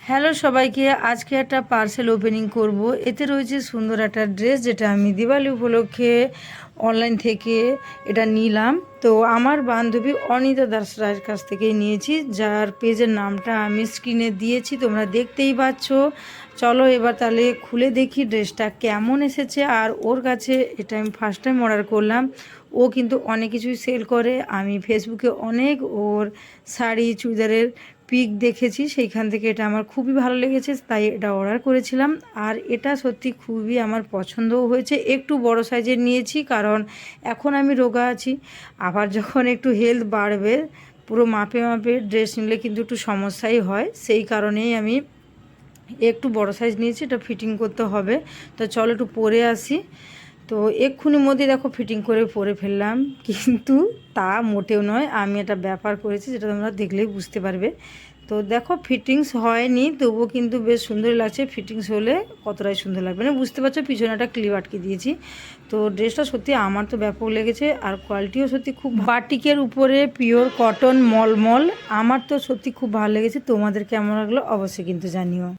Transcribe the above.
Hello সবাইকে, আজকে একটা পার্সেল ওপেনিং করব। এতে রয়েছে সুন্দর একটা ড্রেস, যেটা আমি দিওয়ালি উপলক্ষে অনলাইন থেকে এটা নিলাম। তো আমার বান্ধবী অনিতা দাস রায়ের কাছ থেকেই নিয়েছি, যার পেজের নামটা আমি স্ক্রিনে দিয়েছি, তোমরা দেখতেই পাচ্ছ। চলো এবার তাহলে খুলে দেখি ড্রেসটা কেমন এসেছে। আর ওর কাছে এটা আমি ফার্স্ট টাইম অর্ডার করলাম। ও কিন্তু অনেক কিছুই সেল করে, আমি ফেসবুকে অনেক ওর শাড়ি চুড়িদারের পিক দেখেছি, সেইখান থেকে এটা আমার খুবই ভালো লেগেছে, তাই এটা অর্ডার করেছিলাম। আর এটা সত্যি খুবই আমার পছন্দও হয়েছে। একটু বড় সাইজের নিয়েছি, কারণ এখন আমি রোগা আছি, আবার যখন একটু হেলথ বাড়বে পুরো মাপে মাপে ড্রেস নিলে কিন্তু একটু সমস্যাই হয়, সেই কারণেই আমি একটু বড় সাইজ নিয়েছি। এটা ফিটিং করতে হবে, তো চলো একটু পরে আসি। তো এক্ষুনি মধ্যে দেখো ফিটিং করে পরে ফেললাম, কিন্তু তা মোটেও নয়, আমি একটা ব্যাপার করেছি যেটা তোমরা দেখলেই বুঝতে পারবে। তো দেখো ফিটিংস হয়নি, তবুও কিন্তু বেশ সুন্দর লাগছে। ফিটিংস হলে কতটাই সুন্দর লাগবে না বুঝতে পারছো। পিছনে একটা ক্লিপ আটকে দিয়েছি। তো ড্রেসটা সত্যি আমার তো ব্যাপক লেগেছে, আর কোয়ালিটিও সত্যি খুব। বাটিকের উপরে পিওর কটন মলমল, আমার তো সত্যি খুব ভালো লেগেছে। তোমাদের কেমন লাগলো অবশ্যই কিন্তু জানিও।